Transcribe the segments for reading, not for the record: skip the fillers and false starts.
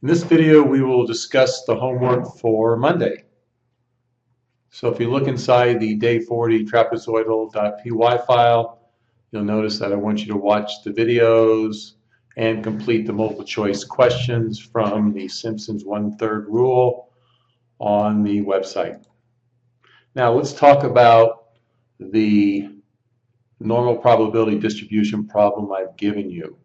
In this video, we will discuss the homework for Monday. So if you look inside the day 40 trapezoidal.py file, you'll notice that I want you to watch the videos and complete the multiple choice questions from the Simpson's 1/3 rule on the website. Now let's talk about the normal probability distribution problem I've given you.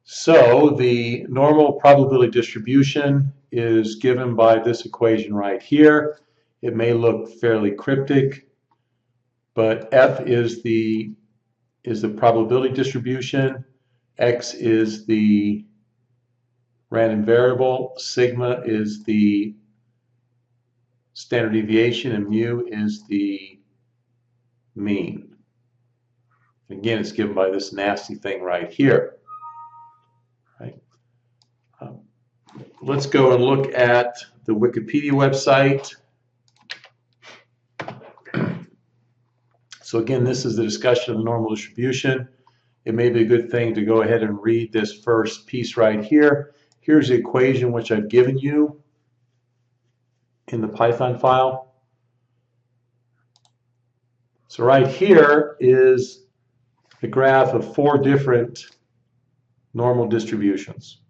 So the normal probability distribution is given by this equation right here. It may look fairly cryptic, but F is the probability distribution, X is the random variable, sigma is the standard deviation, and mu is the mean. Again, it's given by this nasty thing right here. Right. Let's go and look at the Wikipedia website. So again, this is the discussion of the normal distribution. It may be a good thing to go ahead and read this first piece right here. Here's the equation which I've given you in the Python file. So right here is the graph of 4 different normal distributions.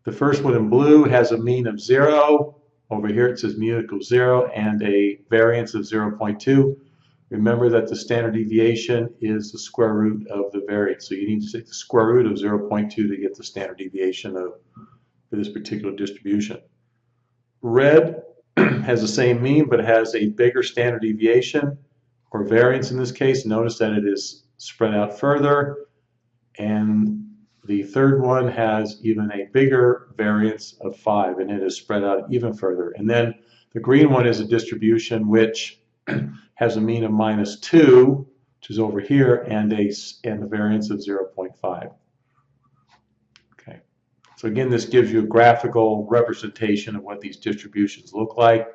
The first one in blue has a mean of 0. Over here it says mu equals 0 and a variance of 0.2. Remember that the standard deviation is the square root of the variance. So you need to take the square root of 0.2 to get the standard deviation for this particular distribution. Red has the same mean but has a bigger standard deviation or variance in this case. Notice that it is spread out further. And the third one has even a bigger variance of 5, and it is spread out even further. And then the green one is a distribution which has a mean of -2, which is over here, and a variance of 0.5. Okay. So again, this gives you a graphical representation of what these distributions look like.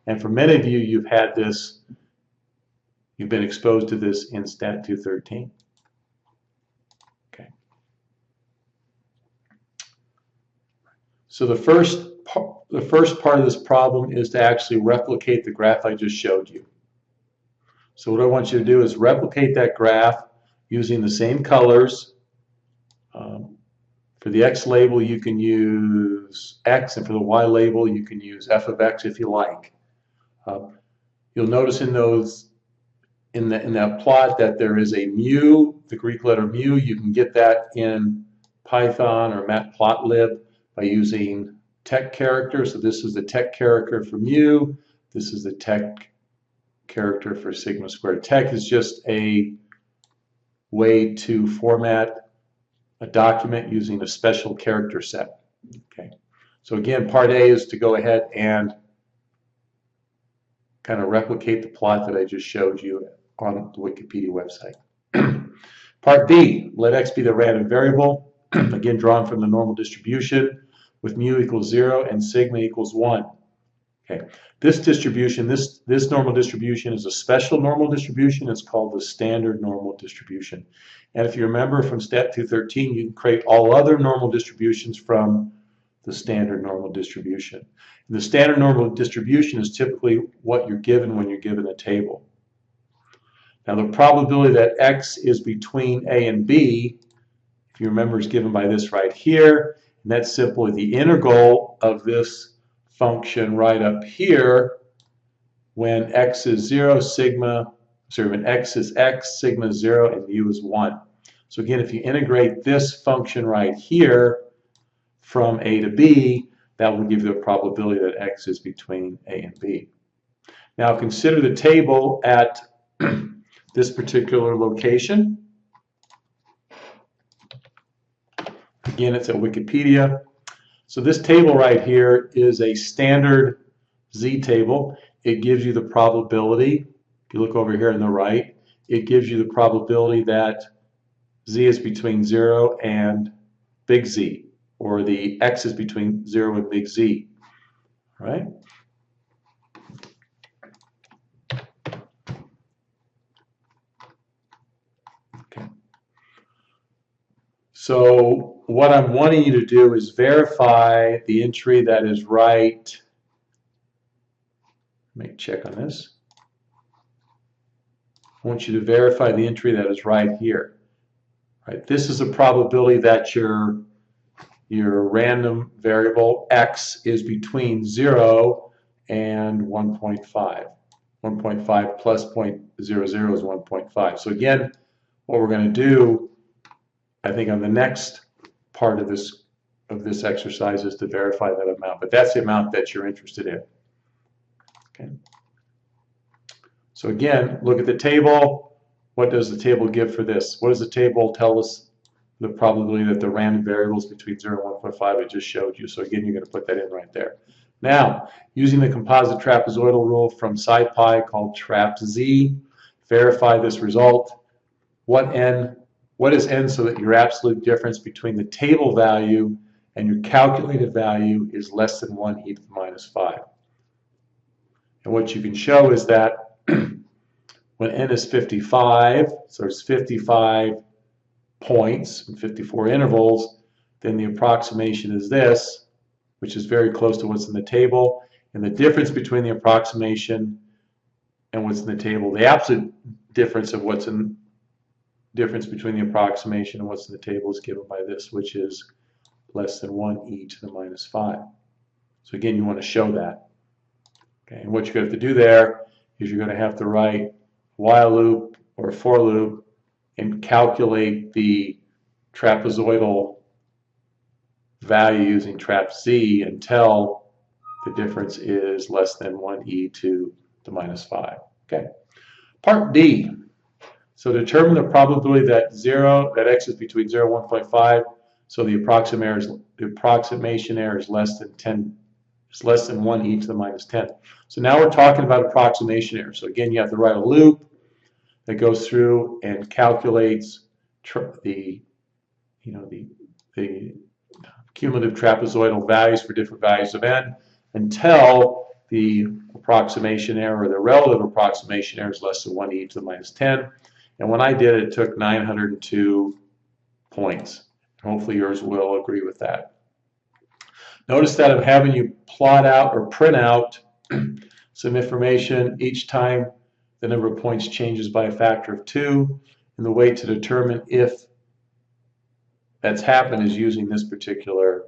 And for many of you, you've been exposed to this in Stat 213. So the first part of this problem is to actually replicate the graph I just showed you. So what I want you to do is replicate that graph using the same colors. For the X label, you can use X, and for the Y label, you can use f of X if you like. You'll notice in that plot that there is a mu, the Greek letter mu. You can get that in Python or Matplotlib by using tech characters. So this is the tech character for mu. This is the tech character for sigma squared. Tech is just a way to format a document using a special character set. Okay. So again, part A is to go ahead and kind of replicate the plot that I just showed you on the Wikipedia website. Part B, let X be the random variable, again drawn from the normal distribution with mu equals 0 and sigma equals 1. Okay. This distribution, this normal distribution is a special normal distribution. It's called the standard normal distribution. And if you remember from Stat 213, you can create all other normal distributions from the standard normal distribution. And the standard normal distribution is typically what you're given when you're given a table. Now the probability that X is between A and B, if you remember, is given by this right here. And that's simply the integral of this function right up here when X is 0, when X is X, sigma is 0, and mu is 1. So again, if you integrate this function right here from A to B, that will give you the probability that X is between A and B. Now consider the table at this particular location. Again, it's at Wikipedia. So this table right here is a standard Z table. It gives you the probability. If you look over here on the right, it gives you the probability that Z is between 0 and big Z, or the X is between 0 and big Z. All right? Okay. So what I'm wanting you to do is verify the entry that is right. Make a check on this. I want you to verify the entry that is right here. Right? This is a probability that your random variable x is between 0 and 1.5. 1.5 plus 0.00 is 1.5. So again, what we're going to do, I think on the next part of this exercise is to verify that amount. But that's the amount that you're interested in. Okay. So again, look at the table. What does the table give for this? What does the table tell us the probability that the random variable is between 0 and 1.5? I just showed you. So again, you're going to put that in right there. Now, using the composite trapezoidal rule from SciPy called TrapZ, verify this result. What is n so that your absolute difference between the table value and your calculated value is less than 1 e to the minus 5? And what you can show is that when n is 55, so it's 55 points and 54 intervals, then the approximation is this, which is very close to what's in the table. And the difference between the approximation and what's in the table, the absolute difference of what's in difference between the approximation and what's in the table is given by this, which is less than 1 e to the minus 5. So again, you want to show that. Okay, and what you're going to have to do there is you're going to have to write while loop or a for loop and calculate the trapezoidal value using TrapZ until the difference is less than 1 e to the minus 5. Okay. Part D. So determine the probability that x is between 0 and 1.5. So the approximation error is less than 1 e to the minus 10. So now we're talking about approximation error. So again, you have to write a loop that goes through and calculates the cumulative trapezoidal values for different values of n until the approximation error or the relative approximation error is less than 1 e to the minus 10. And when I did it, it took 902 points. Hopefully yours will agree with that. Notice that I'm having you plot out or print out some information each time the number of points changes by a factor of 2. And the way to determine if that's happened is using this particular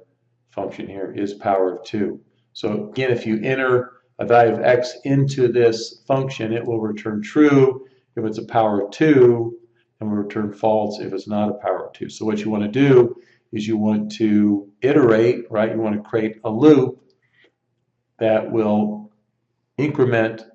function here, is power of 2. So again, if you enter a value of x into this function, it will return true if it's a power of 2, and will return false if it's not a power of 2. So what you want to do is you want to iterate, right? You want to create a loop that will increment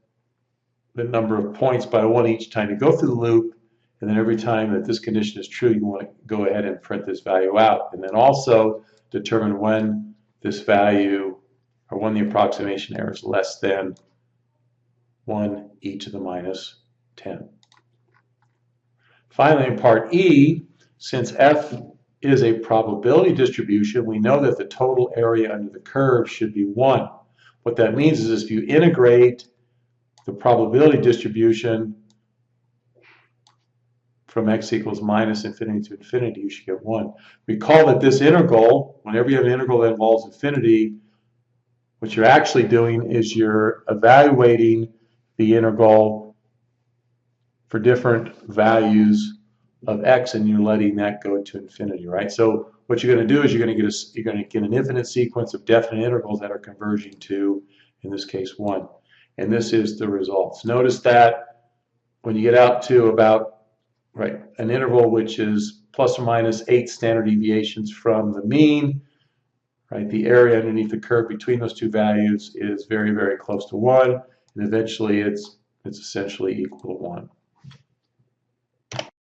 the number of points by 1 each time you go through the loop, and then every time that this condition is true, you want to go ahead and print this value out, and then also determine when this value, or when the approximation error is less than 1 e to the minus 10. Finally, in part E, since f is a probability distribution, we know that the total area under the curve should be 1. What that means is if you integrate the probability distribution from x equals minus infinity to infinity, you should get 1. Recall that this integral, whenever you have an integral that involves infinity, what you're actually doing is you're evaluating the integral for different values of x, and you're letting that go to infinity, right? So what you're going to do is you're going to get an infinite sequence of definite integrals that are converging to, in this case, 1. And this is the results. Notice that when you get out to about an interval which is plus or minus 8 standard deviations from the mean, right, the area underneath the curve between those two values is very, very close to 1, and eventually it's essentially equal to 1.